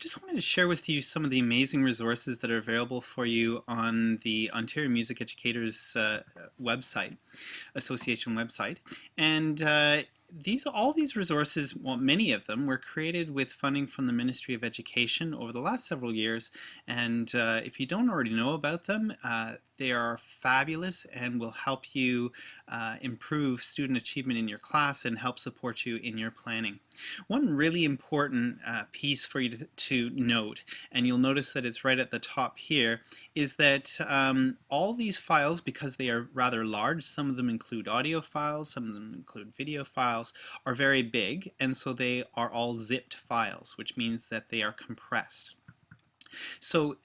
Just wanted to share with you some of the amazing resources that are available for you on the Ontario Music Educators website, association website. And all these resources, well, many of them were created with funding from the Ministry of Education over the last several years. And if you don't already know about them, they are fabulous and will help you improve student achievement in your class and help support you in your planning. One really important piece for you to note, and you'll notice that it's right at the top here, is that all these files, because they are rather large, some of them include audio files, some of them include video files, are very big, and so they are all zipped files, which means that they are compressed. So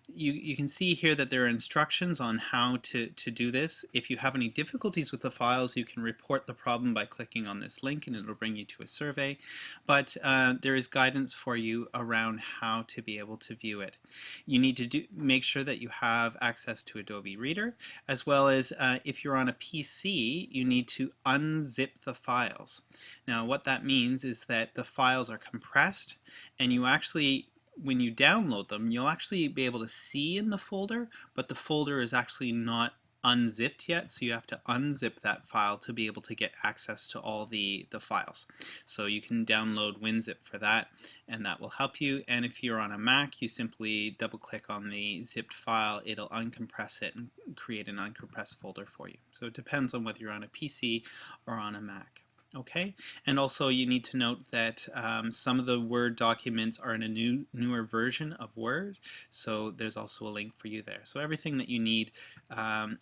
you can see here that there are instructions on how to do this. If you have any difficulties with the files, you can report the problem by clicking on this link and it'll bring you to a survey. But there is guidance for you around how to be able to view it. You need to make sure that you have access to Adobe Reader, as well as if you're on a PC, you need to unzip the files. Now what that means is that the files are compressed, and you actually, when you download them, you'll actually be able to see in the folder, but the folder is actually not unzipped yet, so you have to unzip that file to be able to get access to all the files. So you can download WinZip for that, and that will help you. And if you're on a Mac, you simply double click on the zipped file, it'll uncompress it and create an uncompressed folder for you. So it depends on whether you're on a PC or on a Mac. Okay, and also you need to note that some of the Word documents are in a newer version of Word, so there's also a link for you there. So everything that you need,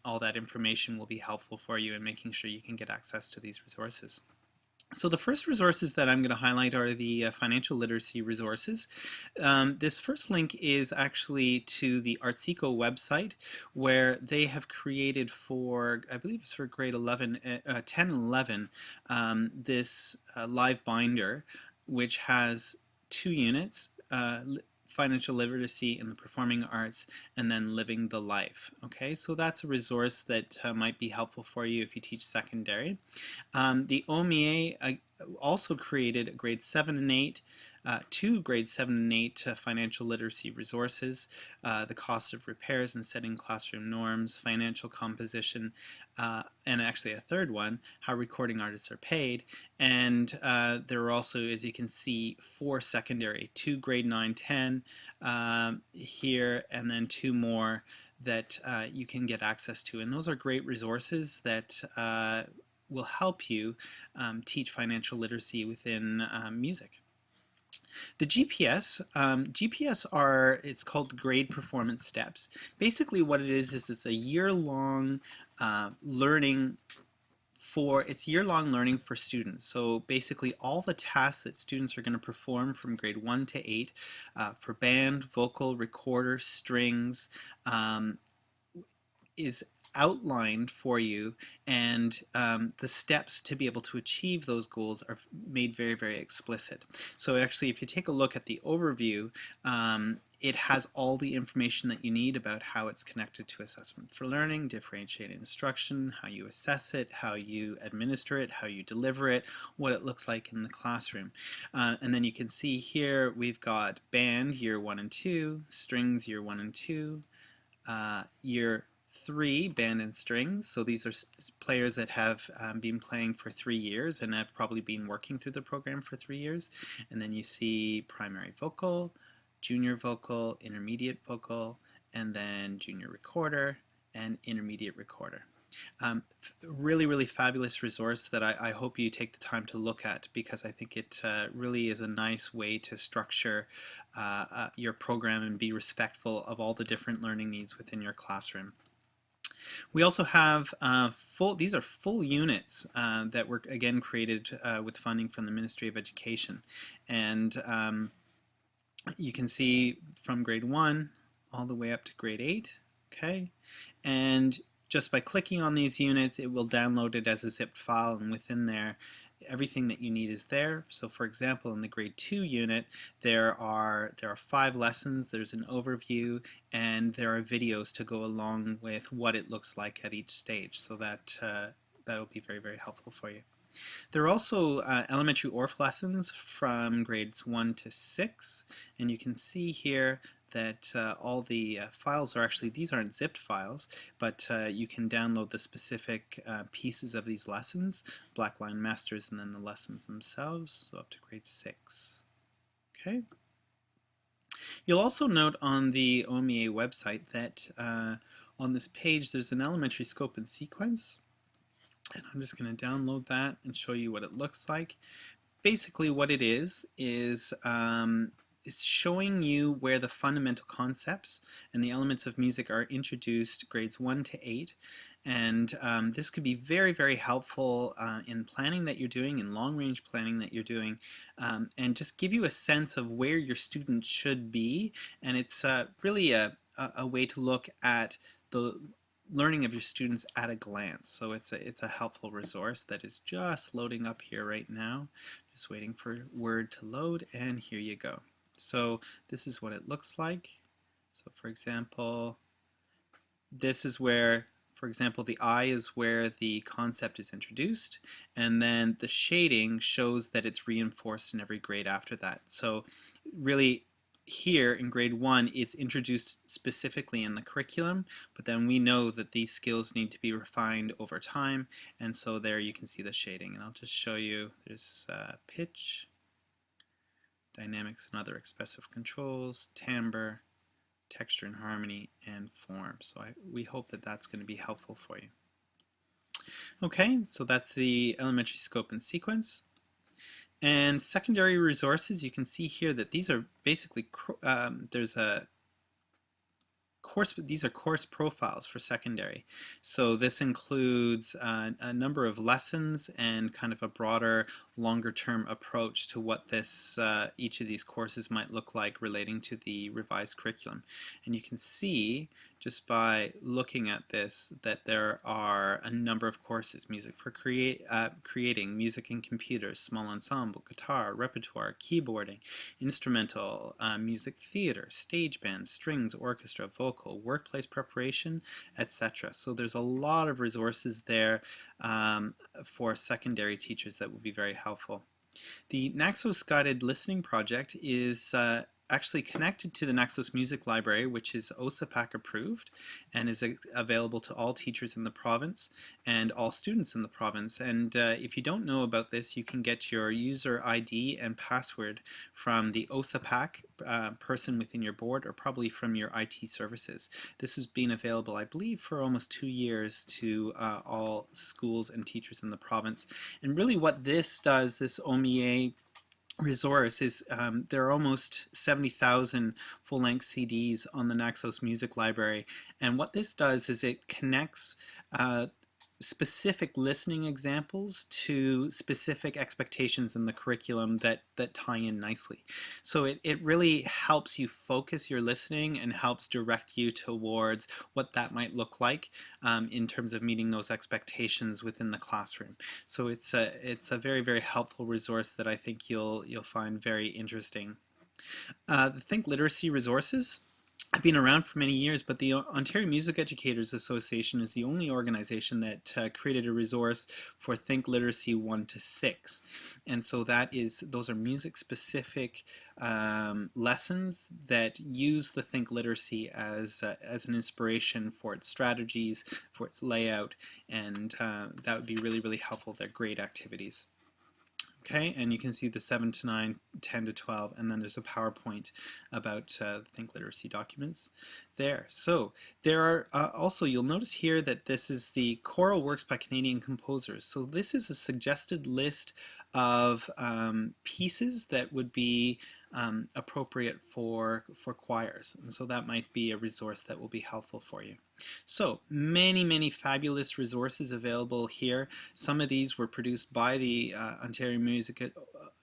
all that information will be helpful for you in making sure you can get access to these resources. So the first resources that I'm going to highlight are the financial literacy resources. This first link is actually to the Artsico website, where they have created for, I believe it's for grade 11, 10 and 11, this live binder, which has 2 units, financial literacy in the performing arts, and then living the life. Okay, so that's a resource that might be helpful for you if you teach secondary. The OMEA also created grade 7 and 8, 2 grade 7 and 8 financial literacy resources, the cost of repairs and setting classroom norms, financial composition, and actually a third one, how recording artists are paid. And there are also, as you can see, 4 secondary, 2 grade 9, 10 here, and then 2 more that you can get access to. And those are great resources that will help you teach financial literacy within music. The GPS are, it's called grade performance steps. Basically what it is it's a year-long learning for students. So basically all the tasks that students are going to perform from grade 1 to 8 for band, vocal, recorder, strings, is outlined for you, and the steps to be able to achieve those goals are made very, very explicit. So actually, if you take a look at the overview, it has all the information that you need about how it's connected to assessment for learning, differentiated instruction, how you assess it, how you administer it, how you deliver it, what it looks like in the classroom. And then you can see here we've got band year 1 and 2, strings year 1 and 2, year 3, band and strings. So these are players that have been playing for 3 years and have probably been working through the program for 3 years. And then you see primary vocal, junior vocal, intermediate vocal, and then junior recorder and intermediate recorder. Really, really fabulous resource that I hope you take the time to look at, because I think it really is a nice way to structure your program and be respectful of all the different learning needs within your classroom. We also have these are full units that were again created with funding from the Ministry of Education, and you can see from grade 1 all the way up to grade 8. Okay, and just by clicking on these units, it will download it as a zipped file, and within there everything that you need is there. So for example, in the grade 2 unit, there are 5 lessons, there's an overview, and there are videos to go along with what it looks like at each stage. So that that'll be very, very helpful for you. There are also elementary ORF lessons from grades 1 to 6, and you can see here that all the files are actually, these aren't zipped files, but you can download the specific pieces of these lessons, Blackline Masters, and then the lessons themselves, so up to grade 6. Okay. You'll also note on the OMEA website that on this page there's an elementary scope and sequence. And I'm just going to download that and show you what it looks like. Basically what it is it's showing you where the fundamental concepts and the elements of music are introduced grades 1 to 8. And this could be very, very helpful in planning that you're doing, in long-range planning that you're doing, and just give you a sense of where your student should be. And it's really a way to look at the learning of your students at a glance. So it's a helpful resource that is just loading up here right now. Just waiting for Word to load, and here you go. So this is what it looks like. So for example, this is where, for example, the eye is where the concept is introduced, and then the shading shows that it's reinforced in every grade after that. So really, here in grade 1 it's introduced specifically in the curriculum, but then we know that these skills need to be refined over time, and so there you can see the shading. And I'll just show you, there's pitch, dynamics and other expressive controls, timbre, texture and harmony, and form. So we hope that that's going to be helpful for you. Okay, so that's the elementary scope and sequence. And secondary resources, you can see here that these are basically, there's a course, these are course profiles for secondary. So this includes a number of lessons and kind of a broader, longer term approach to what this each of these courses might look like relating to the revised curriculum. And you can see just by looking at this that there are a number of courses: music for creating, music and computers, small ensemble, guitar, repertoire, keyboarding, instrumental, music theater, stage band, strings, orchestra, vocal, workplace preparation, etc. So there's a lot of resources there for secondary teachers that will be very helpful. The Naxos Guided Listening Project is actually connected to the Naxos Music Library, which is OSAPAC approved and is available to all teachers in the province and all students in the province. And if you don't know about this, you can get your user ID and password from the OSAPAC person within your board, or probably from your IT services. This has been available, I believe, for almost 2 years to all schools and teachers in the province. And really what this does, this OMEA resource, is there are almost 70,000 full-length CDs on the Naxos Music Library, and what this does is it connects specific listening examples to specific expectations in the curriculum that tie in nicely. So it really helps you focus your listening and helps direct you towards what that might look like in terms of meeting those expectations within the classroom. So it's a very, very helpful resource that I think you'll find very interesting. The Think Literacy resources have been around for many years, but the Ontario Music Educators Association is the only organization that created a resource for Think Literacy 1 to 6. And so those are music-specific lessons that use the Think Literacy as an inspiration for its strategies, for its layout, and that would be really, really helpful. They're great activities. Okay, and you can see the 7 to 9, 10 to 12, and then there's a PowerPoint about Think Literacy documents there. So there are also, you'll notice here that this is the choral works by Canadian composers. So this is a suggested list of pieces that would be appropriate for choirs, and so that might be a resource that will be helpful for you. So many, many fabulous resources available here. Some of these were produced by the Ontario Music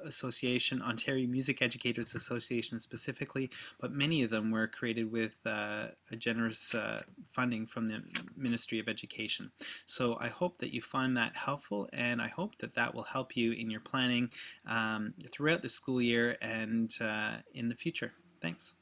Association, Ontario Music Educators Association specifically, but many of them were created with a generous funding from the Ministry of Education. So I hope that you find that helpful, and I hope that that will help you in your planning throughout the school year and in the future. Thanks.